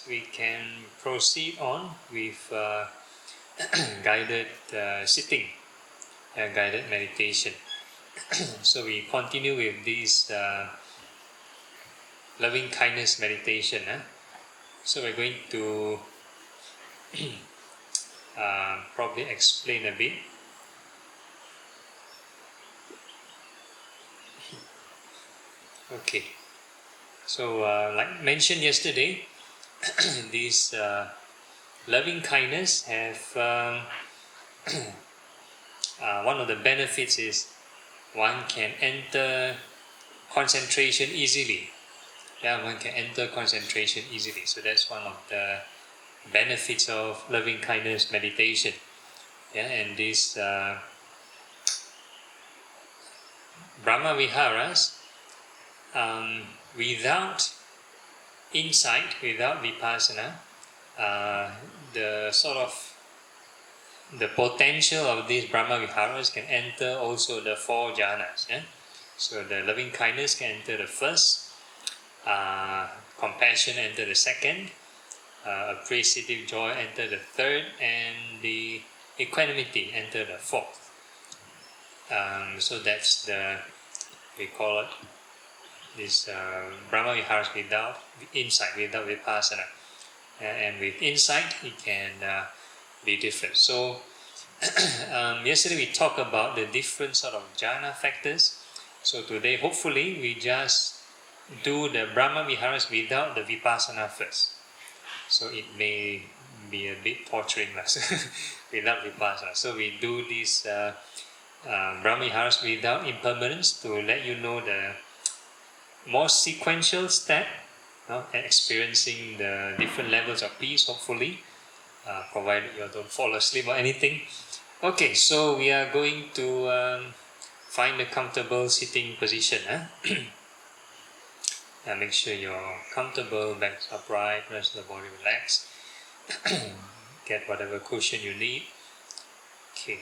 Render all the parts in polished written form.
right, we can proceed on with guided sitting and guided meditation. So we continue with this loving kindness meditation. So we're going to probably explain a bit. Okay. So like mentioned yesterday, this loving kindness have one of the benefits is one can enter concentration easily. Yeah, one can enter concentration easily. So that's one of the benefits of loving kindness meditation. Yeah, and these Brahma Viharas, without insight, without vipassana, the sort of the potential of these Brahma Viharas can enter also the 4 jhanas. Yeah? So the loving kindness can enter the first, compassion enter the second, appreciative joy enter the third, and the equanimity enter the fourth. So that's the, we call it this Brahma Viharas without insight, without vipassana. And with insight, it can be different. So yesterday we talked about the different sort of jhana factors. So today, hopefully, we just do the Brahma Viharas without the vipassana first. So it may be a bit torturing without vipassana. So we do this Brahma Viharas without impermanence to let you know the more sequential step, and experiencing the different levels of peace, hopefully, provided you don't fall asleep or anything. Okay, so we are going to find a comfortable sitting position. Make sure you're comfortable, back upright, rest of the body relaxed. Get whatever cushion you need. Okay.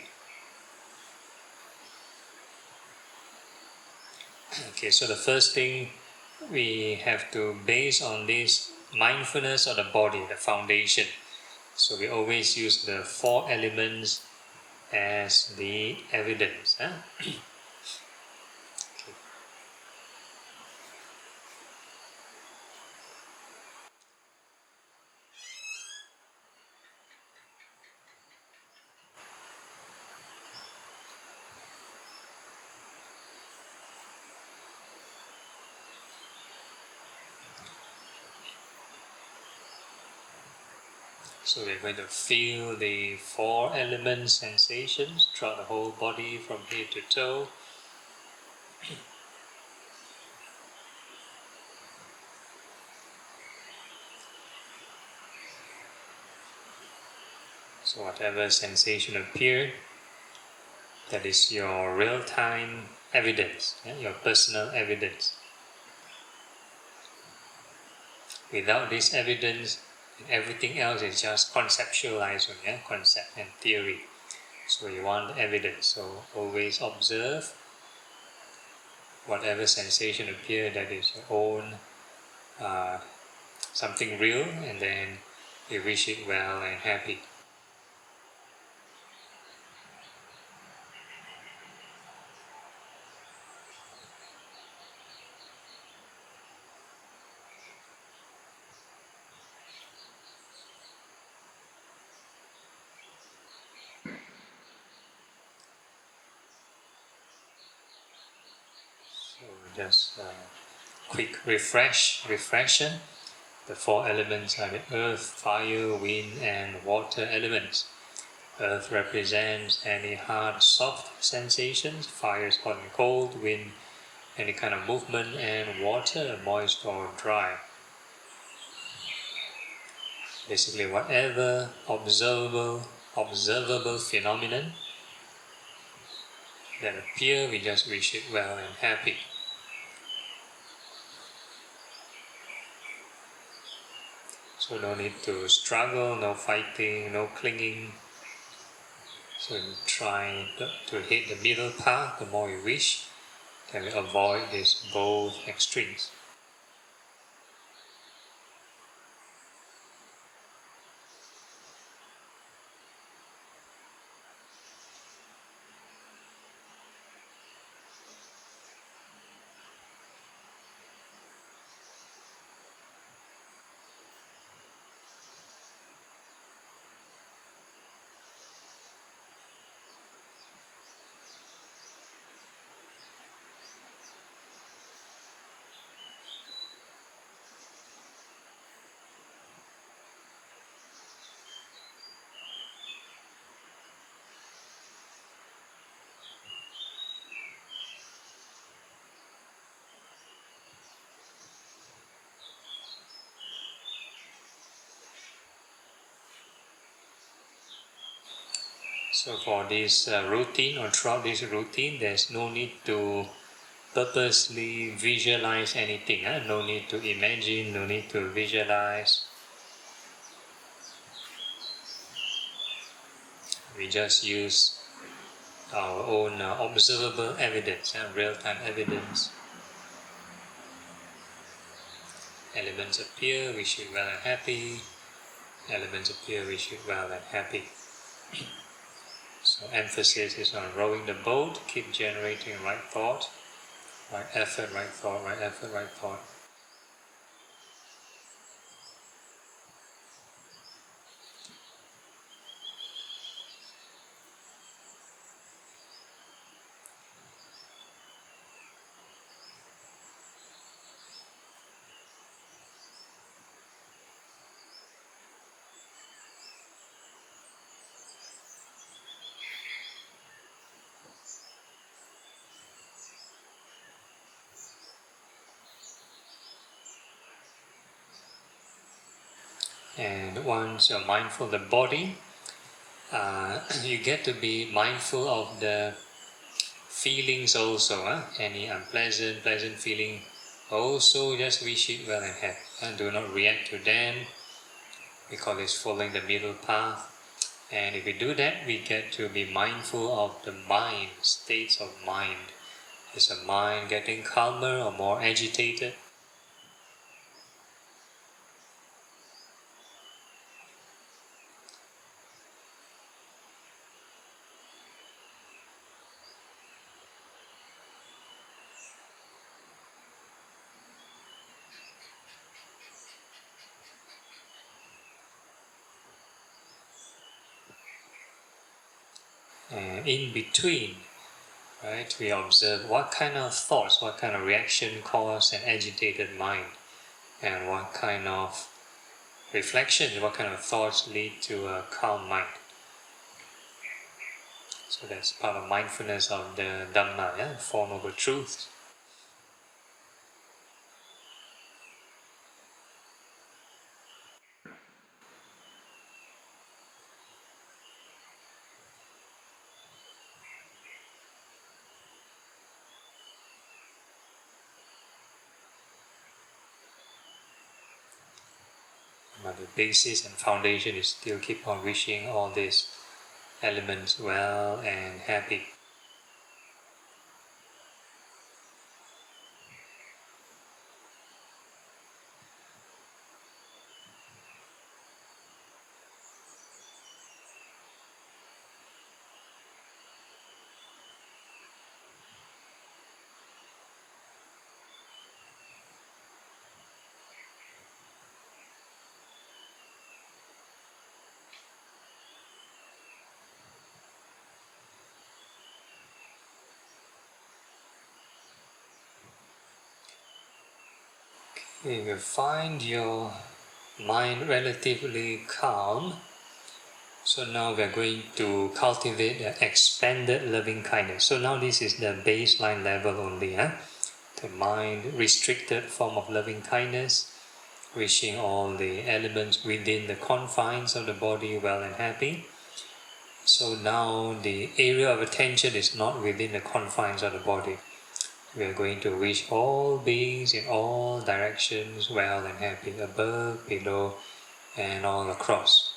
Okay, so the first thing we have to base on this mindfulness of the body, the foundation. So we always use the 4 elements as the evidence. Okay. So we're going to feel the 4 element sensations throughout the whole body from head to toe. So whatever sensation appears, that is your real-time evidence, your personal evidence. Without this evidence, everything else is just conceptualized, concept and theory. So you want evidence. So always observe whatever sensation appears, that is your own something real, and then you wish it well and happy. So just quick refresher. The 4 elements are the earth, fire, wind, and water elements. Earth represents any hard, soft sensations. Fire is hot and cold. Wind, any kind of movement, and water, moist or dry. Basically, whatever observable phenomenon that appear, we just wish it well and happy. So no need to struggle, no fighting, no clinging. So try to hit the middle path. The more you wish, then we avoid these both extremes. So for this routine, or throughout this routine, there's no need to purposely visualize anything. No need to imagine, no need to visualize. We just use our own observable evidence, real-time evidence. Elements appear, we should well and happy. Elements appear, we should well and happy. So emphasis is on rowing the boat, keep generating right thought, right effort, right thought, right effort, right thought. And once you're mindful of the body, you get to be mindful of the feelings also. Any unpleasant, pleasant feeling, also just wish it well and happy. Do not react to them. We call this following the middle path. And if we do that, we get to be mindful of the mind, states of mind. Is the mind getting calmer or more agitated? And in between, right, we observe what kind of thoughts, what kind of reaction cause an agitated mind, and what kind of reflections, what kind of thoughts lead to a calm mind. So that's part of mindfulness of the Dhamma, Four Noble Truths. But the basis and foundation is still keep on wishing all these elements well and happy. If you find your mind relatively calm, so now we are going to cultivate the expanded loving kindness. So now this is the baseline level only, the mind restricted form of loving kindness, wishing all the elements within the confines of the body well and happy. So now the area of attention is not within the confines of the body. We are going to wish all beings in all directions well and happy, above, below, and all across.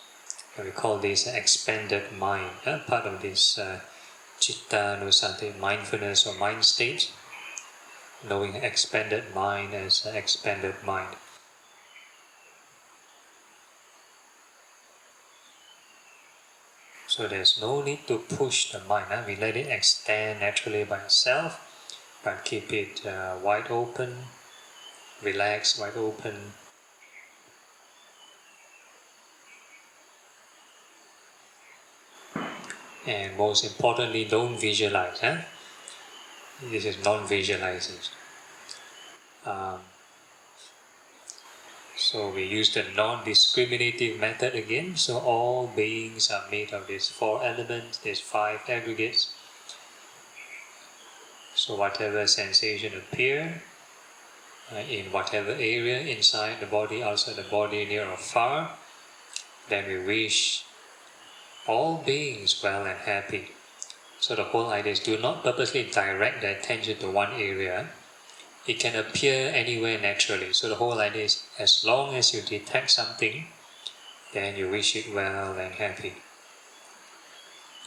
And we call this expanded mind, part of this citta nusati, mindfulness or mind state, knowing expanded mind as expanded mind. So there's no need to push the mind. We let it extend naturally by itself, but keep it wide open, relaxed, wide open. And most importantly, don't visualize. This is non-visualization. So we use the non-discriminative method again. So all beings are made of these four elements, these five aggregates. So whatever sensation appear in whatever area, inside the body, outside the body, near or far, then we wish all beings well and happy. So the whole idea is do not purposely direct the attention to one area. It can appear anywhere naturally. So the whole idea is as long as you detect something, then you wish it well and happy.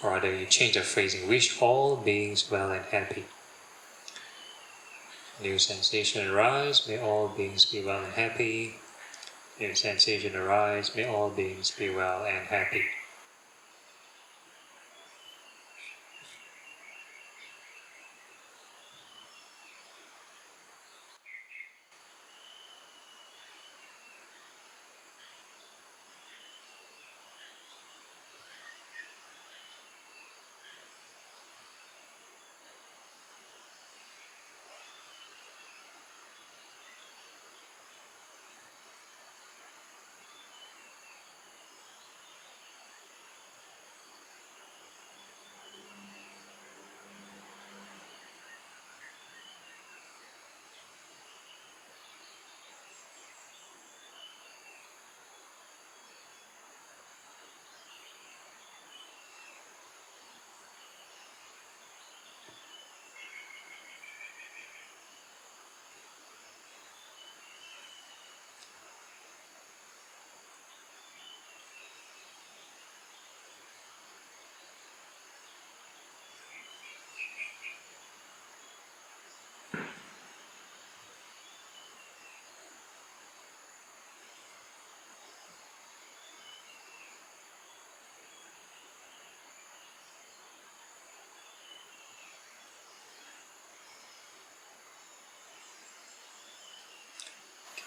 Or rather, you change the phrasing, wish all beings well and happy. New sensation arise, may all beings be well and happy. New sensation arise, may all beings be well and happy.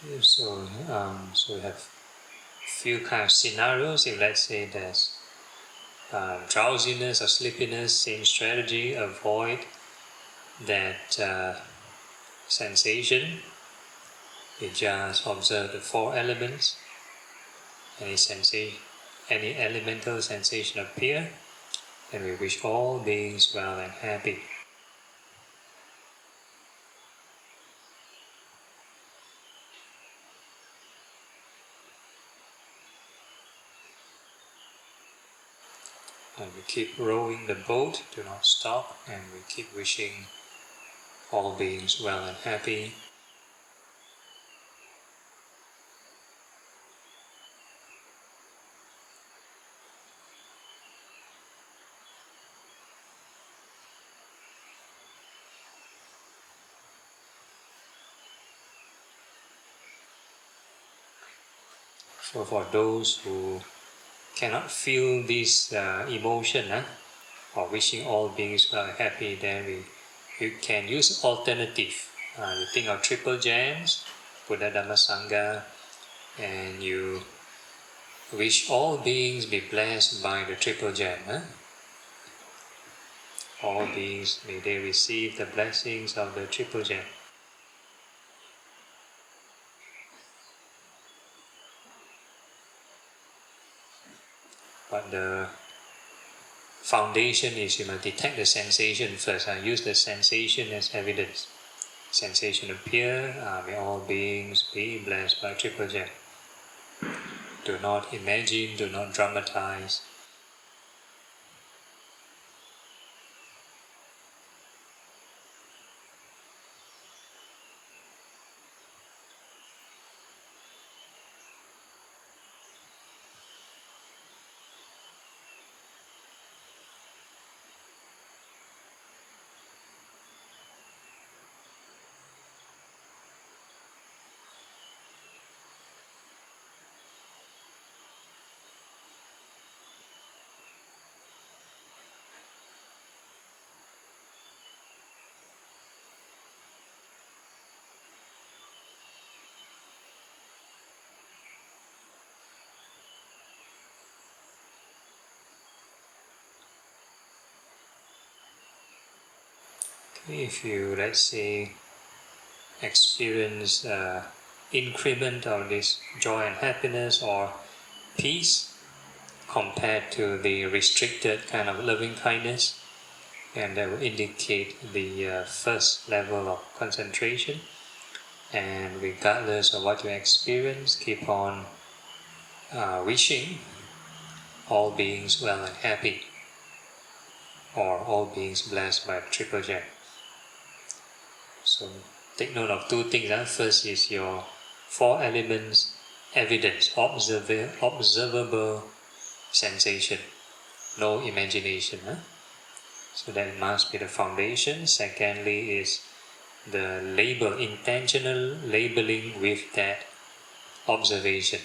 Okay, so we have few kind of scenarios. If let's say there's drowsiness or sleepiness, same strategy, avoid that sensation. You just observe the four elements. Any sensation, any elemental sensation appear, and we wish all beings well and happy. And we keep rowing the boat, do not stop, and we keep wishing all beings well and happy. So for those who cannot feel this emotion, or wishing all beings well and happy, then you can use alternative. You think of triple gems, Buddha Dhamma Sangha, and you wish all beings be blessed by the triple gem. All beings, may they receive the blessings of the triple gem. But the foundation is you must detect the sensation first. Use the sensation as evidence. Sensation appear, may all beings be blessed by triple gem. Do not imagine, do not dramatize. If you, let's say, experience increment of this joy and happiness or peace compared to the restricted kind of loving kindness, and that will indicate the first level of concentration. And regardless of what you experience, keep on wishing all beings well and happy, or all beings blessed by triple gem. So take note of two things. First is your four elements evidence, observable sensation, no imagination. So that must be the foundation. Secondly is the label, intentional labeling with that observation.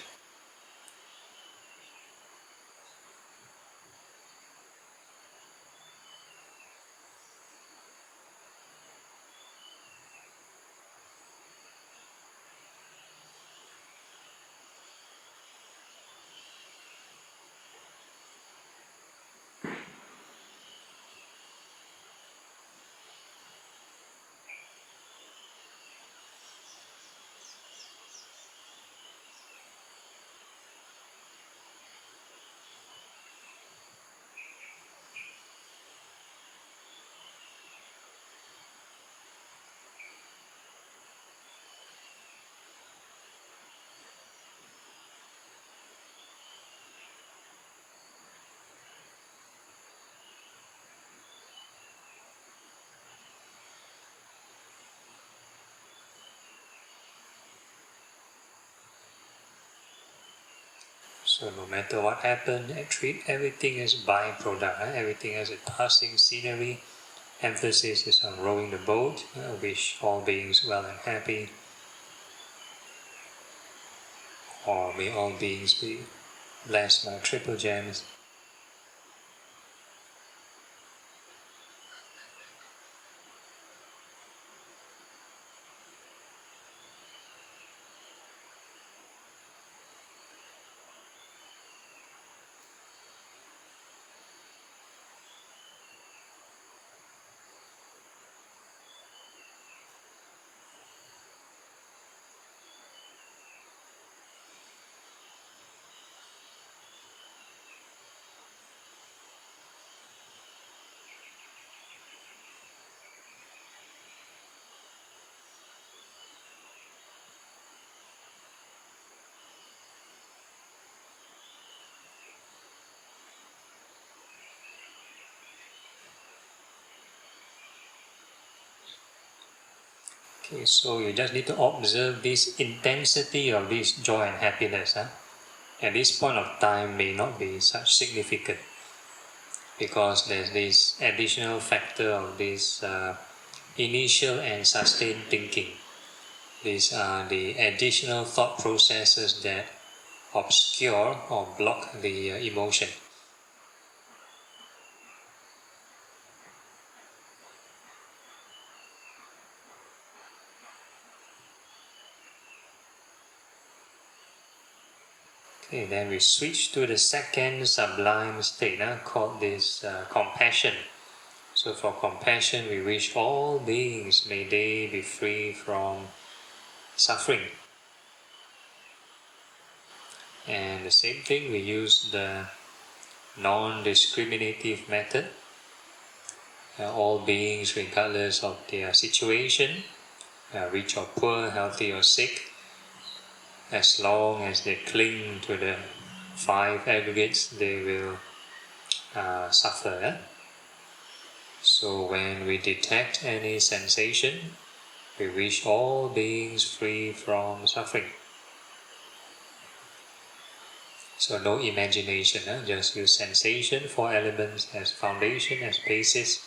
So no matter what happened, treat everything as byproduct. Everything as a passing scenery. Emphasis is on rowing the boat. Wish all beings well and happy. Or may all beings be blessed by triple gems. Okay, so you just need to observe this intensity of this joy and happiness. At this point of time may not be such significant because there's this additional factor of this initial and sustained thinking. These are the additional thought processes that obscure or block the emotion. Okay, then we switch to the second sublime state called this compassion. So for compassion, we wish all beings may they be free from suffering. And the same thing, we use the non-discriminative method. All beings, regardless of their situation, rich or poor, healthy or sick, as long as they cling to the five aggregates, they will suffer. So when we detect any sensation, we wish all beings free from suffering. So no imagination, just use sensation, four elements as foundation, as basis.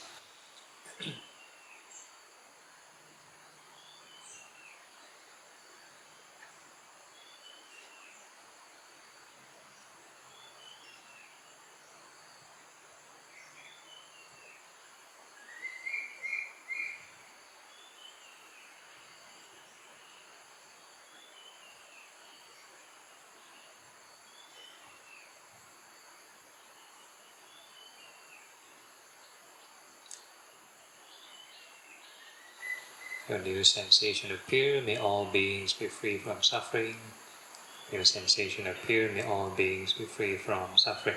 When new sensation appear, may all beings be free from suffering. New sensation appear, may all beings be free from suffering.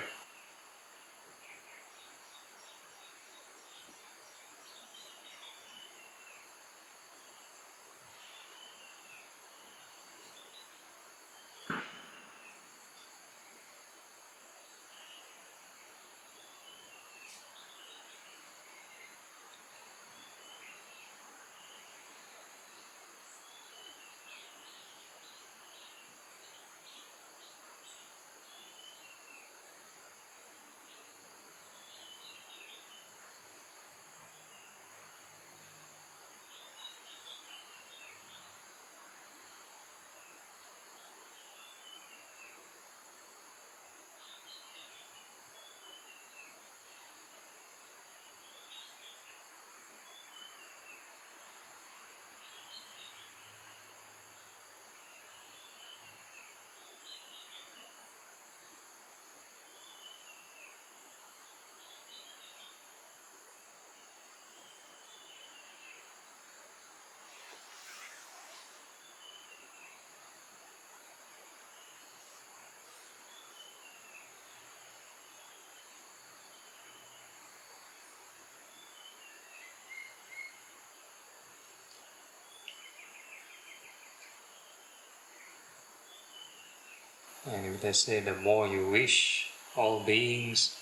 And if let's say the more you wish all beings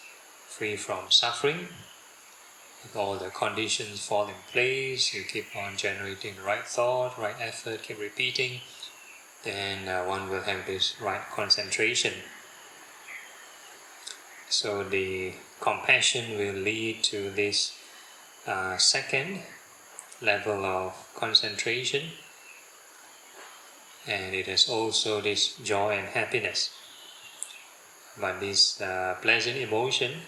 free from suffering, if all the conditions fall in place, you keep on generating the right thought, right effort, keep repeating, then one will have this right concentration. So the compassion will lead to this second level of concentration, and it is also this joy and happiness. But this pleasant emotion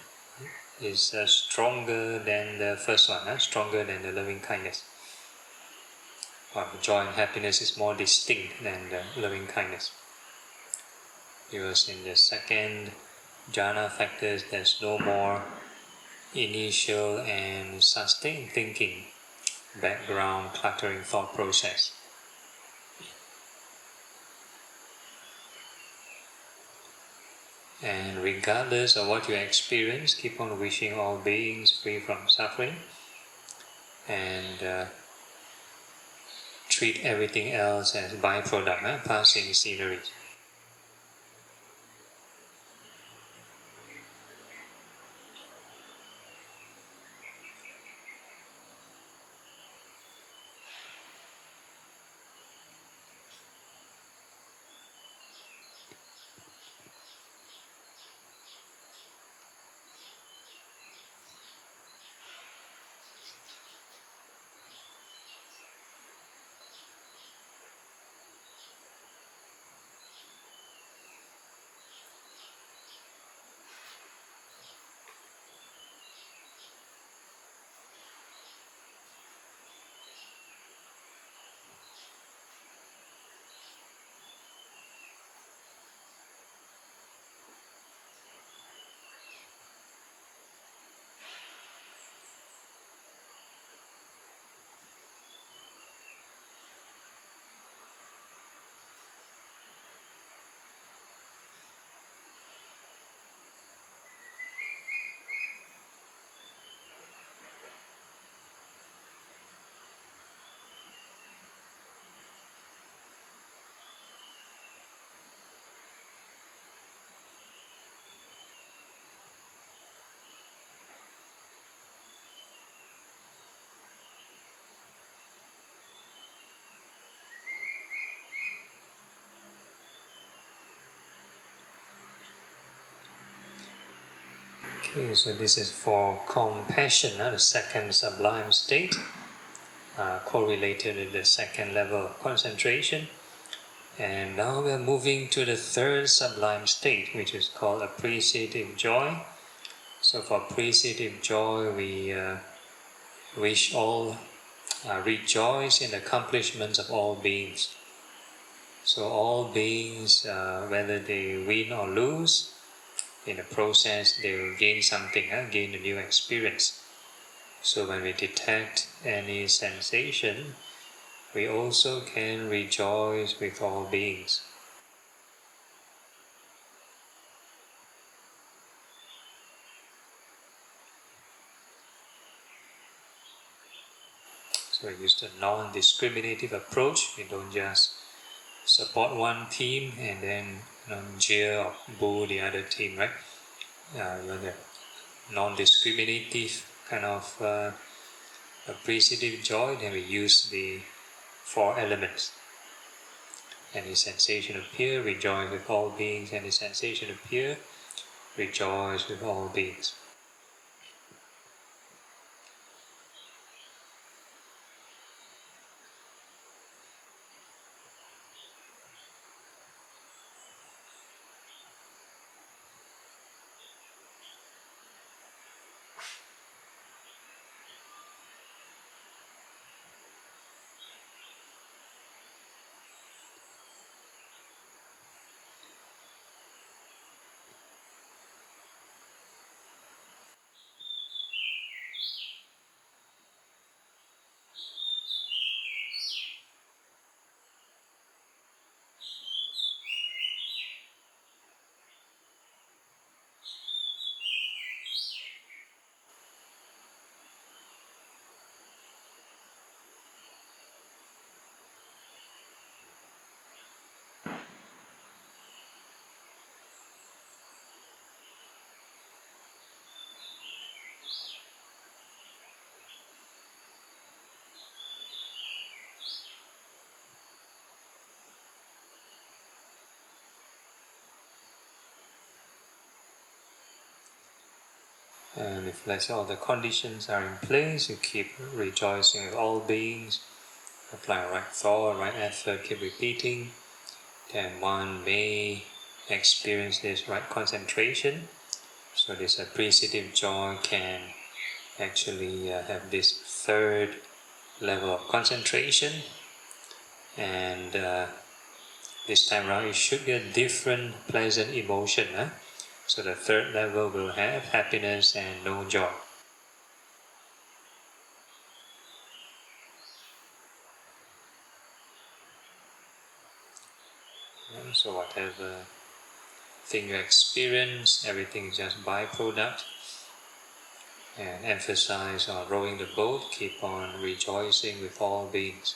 is stronger than the first one, stronger than the loving kindness. Or joy and happiness is more distinct than the loving kindness. Because in the second jhana factors, there's no more initial and sustained thinking, background cluttering thought process. And regardless of what you experience, keep on wishing all beings free from suffering, and treat everything else as byproduct, passing scenery. Okay, so this is for compassion, the second sublime state, correlated with the second level of concentration. And now we are moving to the third sublime state, which is called appreciative joy. So for appreciative joy, we wish all, rejoice in the accomplishments of all beings. So all beings, whether they win or lose, in the process they will gain something, gain a new experience. So when we detect any sensation, we also can rejoice with all beings. So we use the non-discriminative approach. We don't just support one team and then jeer or boo the other team, right? You're the non-discriminative kind of appreciative joy. Then we use the four elements. Any sensation appear, rejoice with all beings. Any sensation appear, rejoice with all beings. And if let's say all the conditions are in place, you keep rejoicing with all beings, apply right thought, right effort, keep repeating, then one may experience this right concentration. So this appreciative joy can actually have this third level of concentration, and this time around it should be a different pleasant emotion. So the third level will have happiness and no joy. So whatever thing you experience, everything is just byproduct. And emphasize on rowing the boat, keep on rejoicing with all beings.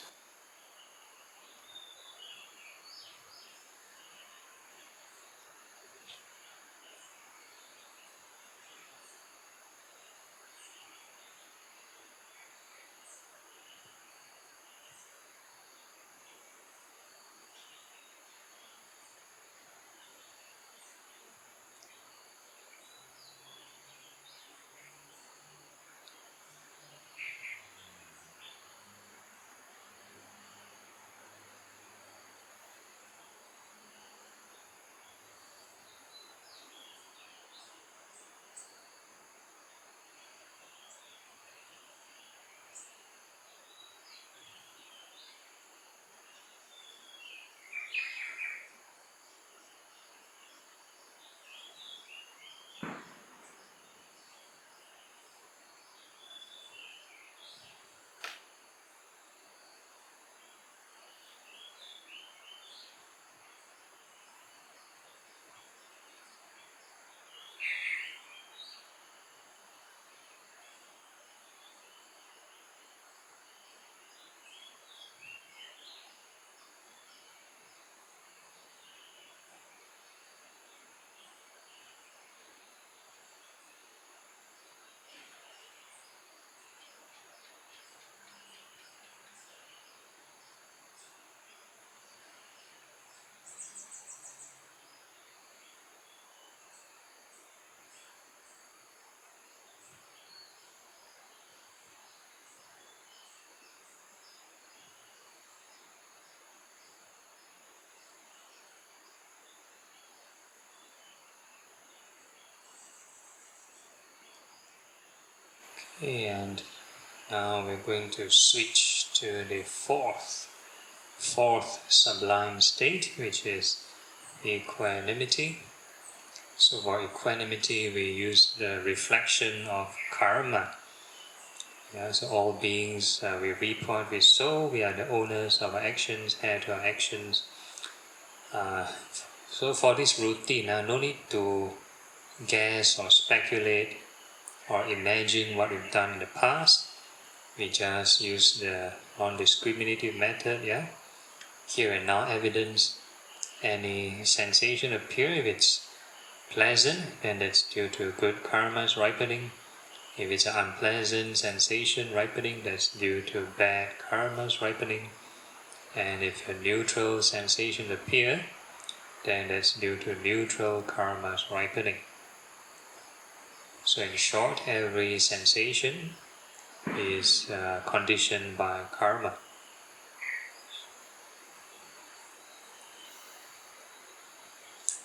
Okay, and now we're going to switch to the fourth sublime state, which is equanimity. So for equanimity, we use the reflection of karma. So all beings, we reap what we sow. We are the owners of our actions, heir to our actions. So for this routine, no need to guess or speculate or imagine what we've done in the past. We just use the non-discriminative method, here and now evidence. Any sensation appear, if it's pleasant, then that's due to good karmas ripening. If it's an unpleasant sensation ripening, that's due to bad karmas ripening. And if a neutral sensation appear, then that's due to neutral karmas ripening. So in short, every sensation is conditioned by karma.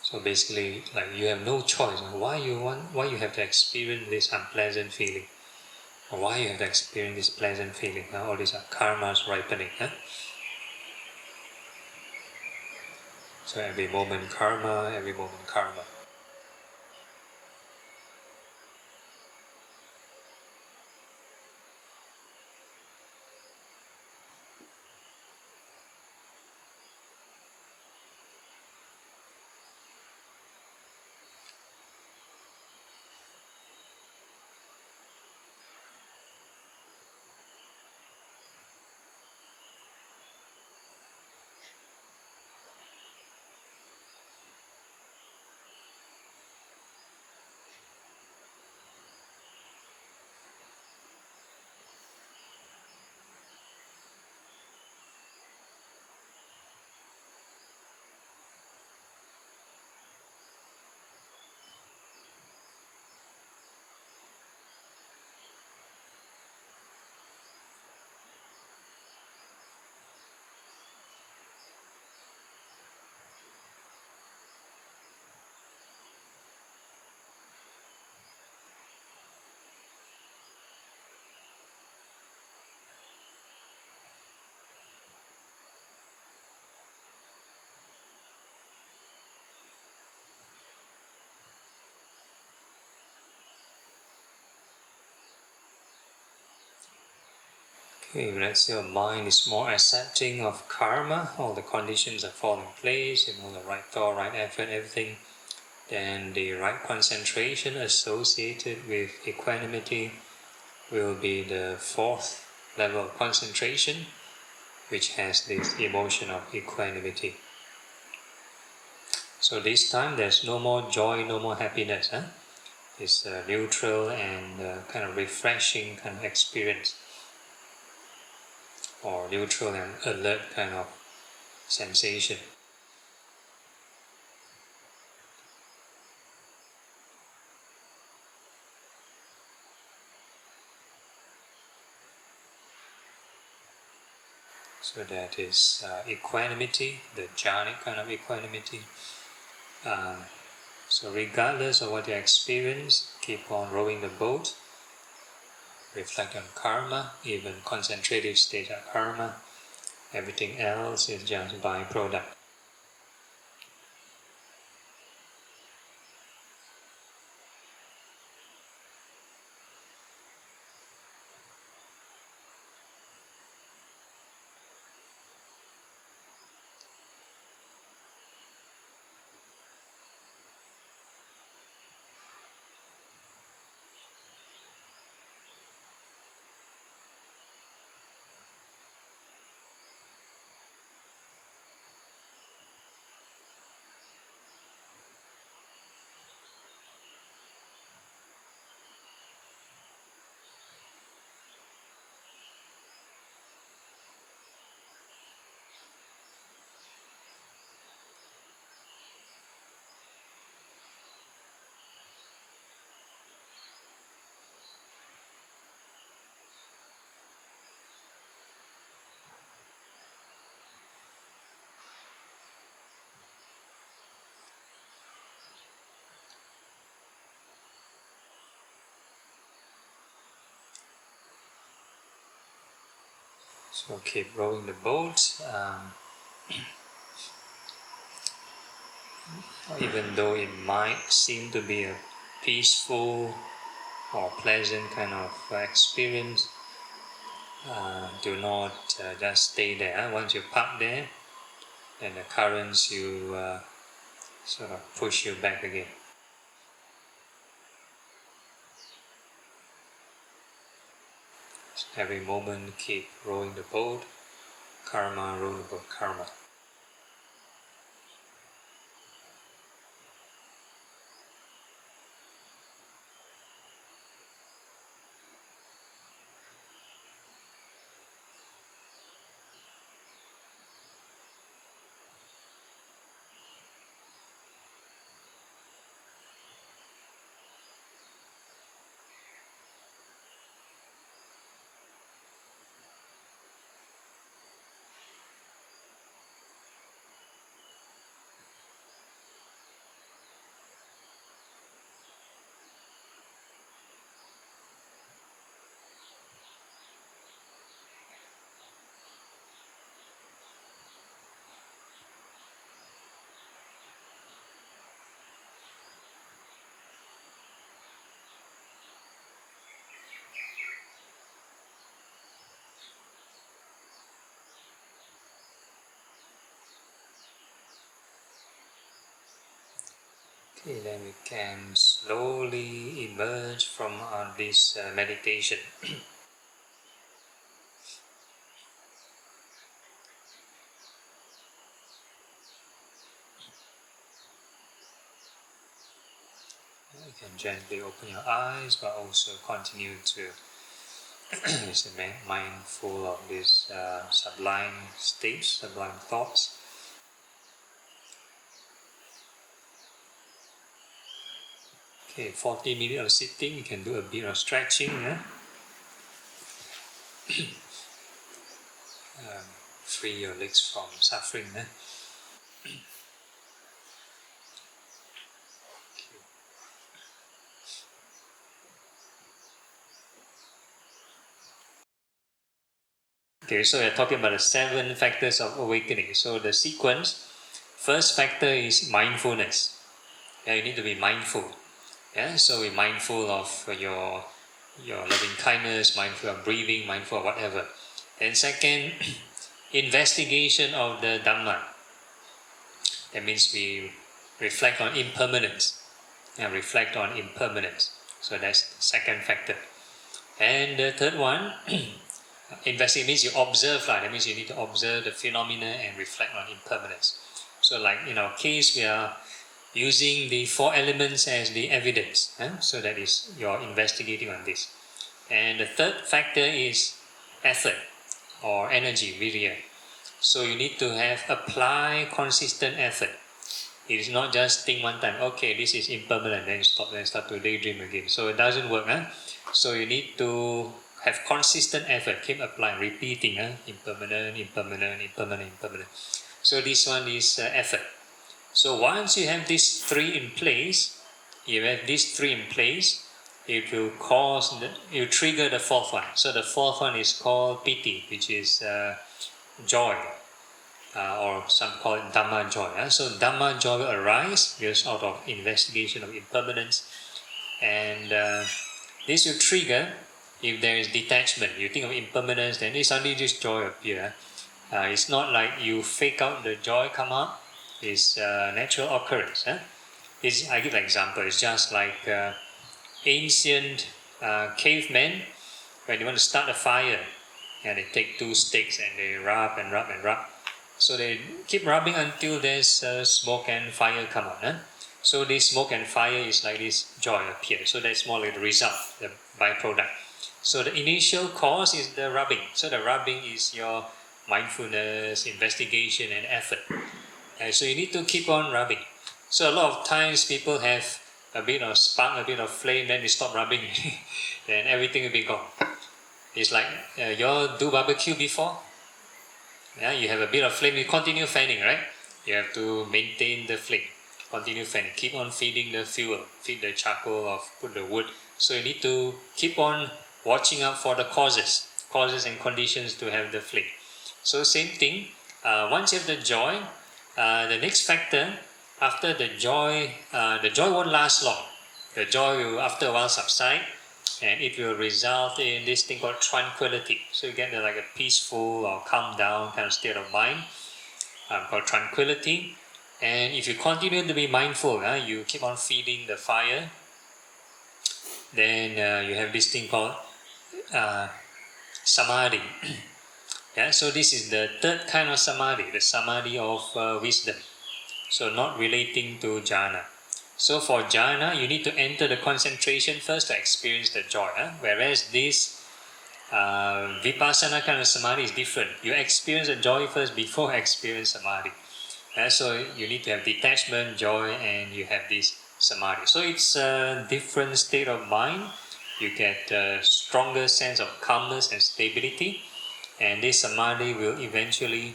So basically, like, you have no choice. Why you have to experience this unpleasant feeling? Or why you have to experience this pleasant feeling? All these are karmas ripening. So every moment karma, every moment karma. Okay, let's say your mind is more accepting of karma, all the conditions are falling in place, the right thought, right effort, everything. Then the right concentration associated with equanimity will be the fourth level of concentration, which has this emotion of equanimity. So this time there's no more joy, no more happiness. It's a neutral and kind of refreshing kind of experience, or neutral and alert kind of sensation. So that is equanimity, the jhanic kind of equanimity. So regardless of what you experience, keep on rowing the boat, reflect on karma, even concentrated state of karma. Everything else is just byproduct. So keep rowing the boat, even though it might seem to be a peaceful or pleasant kind of experience. Do not just stay there. Once you park there, then the currents you sort of push you back again. So every moment keep rowing the boat, karma, row the boat, karma. Okay, then we can slowly emerge from this meditation. You can gently open your eyes, but also continue to be mindful of these sublime states, sublime thoughts. Okay, 40 minutes of sitting, you can do a bit of stretching. Free your legs from suffering. Okay, so we're talking about the 7 factors of awakening. So the sequence, first factor is mindfulness. Yeah, you need to be mindful. Yeah, so be mindful of your loving kindness, mindful of breathing, mindful of whatever. And second, investigation of the Dhamma. That means we reflect on impermanence. Reflect on impermanence. So that's the second factor. And the third one, investigate means you observe. That means you need to observe the phenomena and reflect on impermanence. So like in our case, we are using the four elements as the evidence. So that is, you're investigating on this. And the third factor is effort or energy, virya. So you need to have apply consistent effort. It is not just think one time, okay, this is impermanent, then stop, then start to daydream again. So it doesn't work. So you need to have consistent effort, keep applying, repeating, impermanent, impermanent, impermanent, impermanent. So this one is effort. So once you have these three in place, it will it will trigger the fourth one. So the fourth one is called piti, which is joy. Or some call it Dhamma joy. So Dhamma joy will arise just out of investigation of impermanence, and this will trigger if there is detachment. You think of impermanence, then suddenly this joy appear. It's not like you fake out the joy come up. It's natural occurrence. I give an example. It's just like ancient cavemen when they want to start a fire, and they take two sticks and they rub and rub and rub. So they keep rubbing until there's smoke and fire come out. So this smoke and fire is like this joy appear. So that's more like the result, the byproduct. So the initial cause is the rubbing. So the rubbing is your mindfulness, investigation and effort. So you need to keep on rubbing. So a lot of times people have a bit of spark, a bit of flame, then they stop rubbing. Then everything will be gone. It's like you all do barbecue before? You have a bit of flame, you continue fanning, right? You have to maintain the flame, continue fanning, keep on feeding the fuel, feed the charcoal or put the wood. So you need to keep on watching out for the causes and conditions to have the flame. So same thing, once you have the joy, the next factor, after the joy won't last long. The joy will after a while subside, and it will result in this thing called tranquility. So you get like a peaceful or calm down kind of state of mind called tranquility. And if you continue to be mindful, you keep on feeding the fire, then you have this thing called samadhi. So this is the third kind of samadhi, the samadhi of wisdom. So not relating to jhana. So for jhana, you need to enter the concentration first to experience the joy. Whereas this vipassana kind of samadhi is different. You experience the joy first before experience samadhi. So you need to have detachment, joy, and you have this samadhi. So it's a different state of mind. You get a stronger sense of calmness and stability. And this samadhi will eventually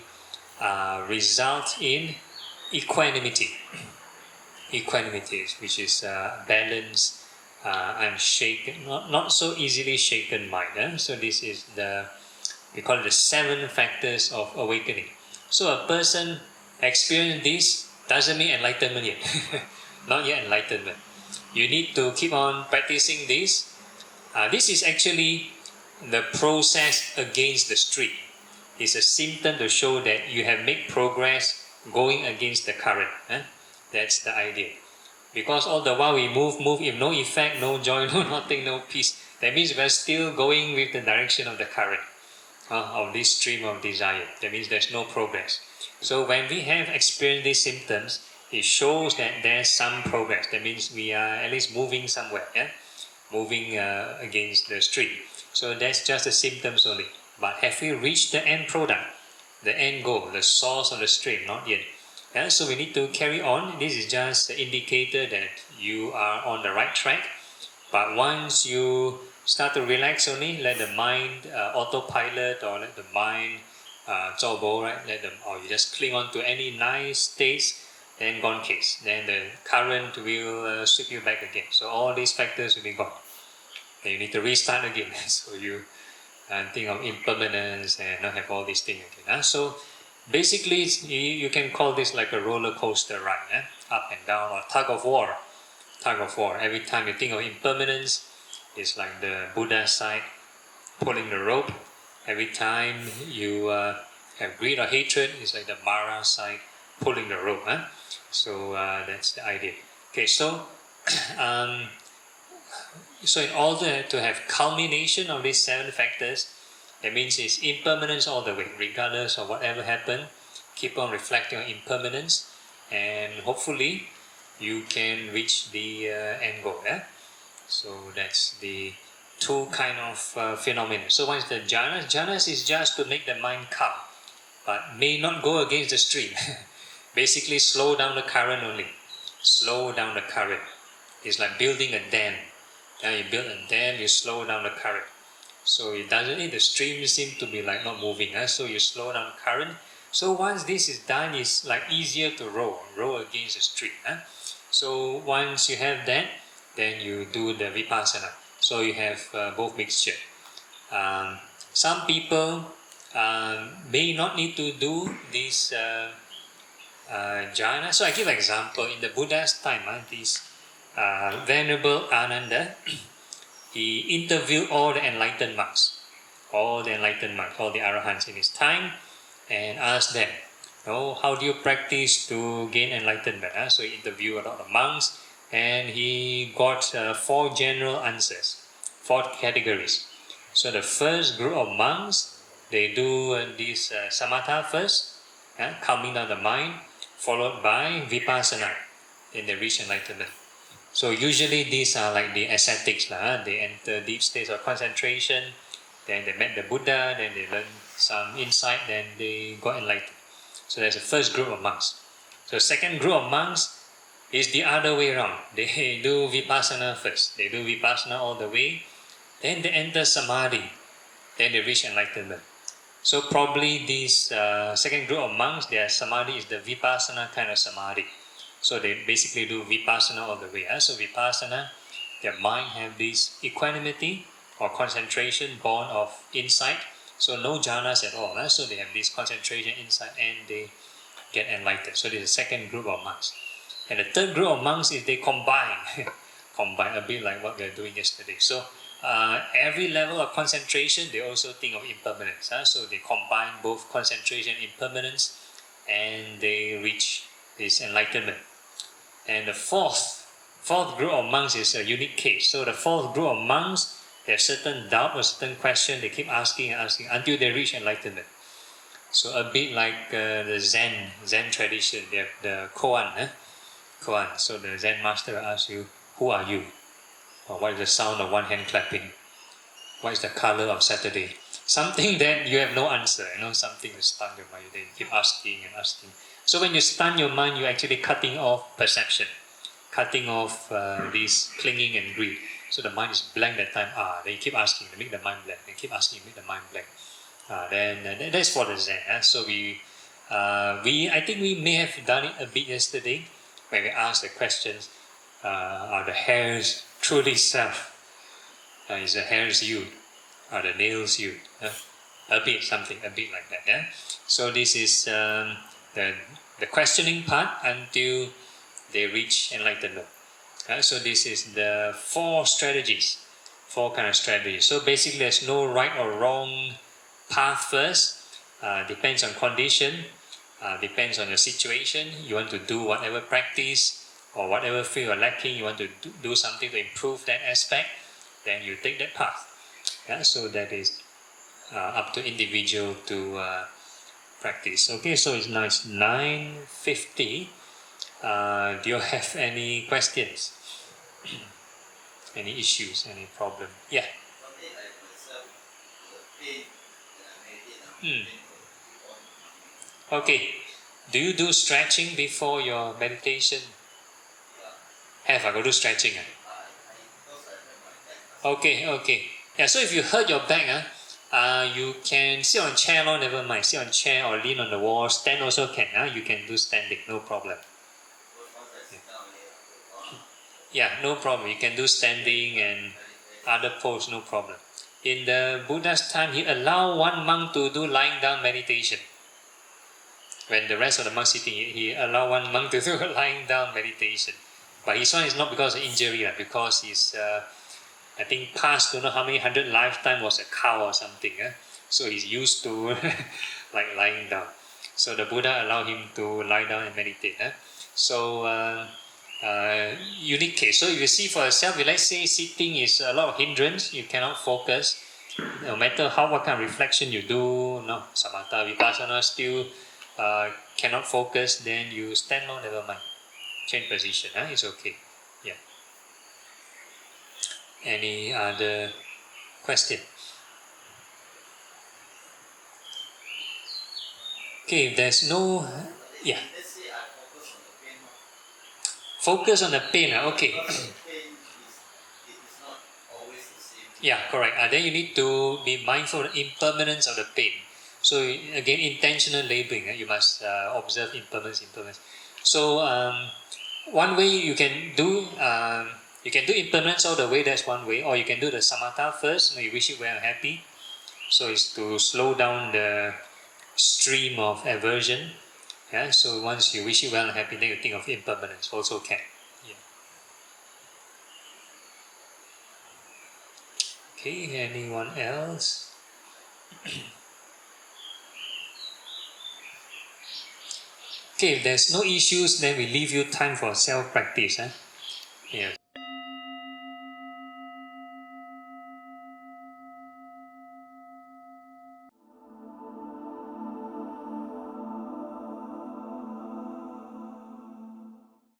result in equanimity. Equanimity, which is balance, unshaken, not so easily shaken mind. So this is we call it the 7 factors of awakening. So a person experience this doesn't mean enlightenment yet. Not yet enlightenment. You need to keep on practicing this. This is actually the process against the stream. It's a symptom to show that you have made progress going against the current. That's the idea. Because all the while we move, if no effect, no joy, no nothing, no peace, that means we're still going with the direction of the current, of this stream of desire. That means there's no progress. So when we have experienced these symptoms, it shows that there's some progress. That means we are at least moving somewhere, moving against the stream. So that's just the symptoms only. But have we reached the end product, the end goal, the source of the stream? Not yet. So we need to carry on. This is just an indicator that you are on the right track. But once you start to relax only, let the mind autopilot, or let the mind right? Or you just cling on to any nice states, then gone case. Then the current will sweep you back again. So all these factors will be gone. Then you need to restart again. So you think of impermanence and not have all these things again. So basically, you can call this like a roller coaster ride, up and down, or tug of war. Tug of war. Every time you think of impermanence, it's like the Buddha side pulling the rope. Every time you have greed or hatred, it's like the Mara side pulling the rope. So that's the idea. Okay, so um, so in order to have culmination of these 7 factors, that means it's impermanence all the way, regardless of whatever happened. Keep on reflecting on impermanence, and hopefully you can reach the end goal. So that's the 2 kind of phenomena. So one is the jhanas. Jhanas is just to make the mind calm, but may not go against the stream. Basically, slow down the current only. Slow down the current. It's like building a dam. You build a dam, you slow down the current. So it doesn't need the stream seem to be like not moving. So you slow down the current. So once this is done, it's like easier to row against the stream. So once you have that, then you do the vipassana. So you have both mixture. Some people may not need to do this jhana. So I give an example. In the Buddha's time, this Venerable Ananda, he interviewed all the enlightened monks, all the arahants in his time, and asked them, how do you practice to gain enlightenment? So he interviewed a lot of monks, and he got 4 general answers, 4 categories. So the first group of monks, they do this samatha first, calming down the mind, followed by vipassana, then they reach enlightenment. So usually these are like the ascetics. They enter deep states of concentration, then they met the Buddha, then they learn some insight, then they got enlightened. So that's the first group of monks. So second group of monks is the other way around. They do vipassana first. They do vipassana all the way, then they enter samadhi, then they reach enlightenment. So probably this second group of monks, their samadhi is the vipassana kind of samadhi. So they basically do vipassana all the way. So vipassana, their mind have this equanimity or concentration born of insight. So no jhanas at all. So they have this concentration, insight, and they get enlightened. So this is the second group of monks. And the third group of monks is they combine, combine a bit like what we were doing yesterday. So every level of concentration, they also think of impermanence. So they combine both concentration, impermanence, and they reach this enlightenment. And the fourth group of monks is a unique case. So the fourth group of monks, they have certain doubt or certain question, they keep asking and asking until they reach enlightenment. So a bit like the Zen tradition, they have the koan. Koan. So the Zen master will ask you, who are you? Or what is the sound of one hand clapping? What is the color of Saturday? Something that you have no answer, something to stun your mind. They keep asking and asking. So when you stun your mind, you're actually cutting off perception, cutting off this clinging and greed. So the mind is blank that time. They keep asking, they make the mind blank. They keep asking, make the mind blank. Then that's for the Zen. So I think we may have done it a bit yesterday when we asked the questions: are the hairs truly self? Is the hairs you? Are the nails you? A bit like that. So this is the questioning part until they reach enlightenment. So this is the 4 strategies, 4 kind of strategies. So basically there's no right or wrong path first. Depends on condition, depends on your situation. You want to do whatever practice or whatever field you're lacking, you want to do something to improve that aspect, then you take that path. So that is up to individual to practice. Okay, so now it's 9:50. Do you have any questions? Any issues? Any problem? Yeah. Okay. Do you do stretching before your meditation? Have I got to do stretching? Okay. Yeah, so if you hurt your back, you can sit on chair, never mind. Sit on chair or lean on the wall. Stand also can. You can do standing, no problem. Yeah, no problem. You can do standing and other pose, no problem. In the Buddha's time, he allowed one monk to do lying down meditation. When the rest of the monks sitting, he allowed one monk to do lying down meditation. But his one is not because of injury, because he's, I think, past don't know how many 100 lifetime was a cow or something. So he's used to like lying down. So the Buddha allowed him to lie down and meditate. So unique case. So if you see for yourself, let's say sitting is a lot of hindrance, you cannot focus. No matter what kind of reflection you do, no samatha, vipassana, still cannot focus, then you stand on, never mind. Change position, it's okay. Yeah. Any other question? Okay, if there's no, yeah. Focus on the pain, okay. Yeah, correct. Then you need to be mindful of the impermanence of the pain. So again, intentional labeling, you must observe impermanence. So one way you can do impermanence all the way, that's one way, or you can do the samatha first, you wish it well and happy. So it's to slow down the stream of aversion. Yeah, so once you wish it well and happy, then you think of impermanence, also can. Yeah. Okay, anyone else? Okay, if there's no issues, then we leave you time for self-practice. Yeah.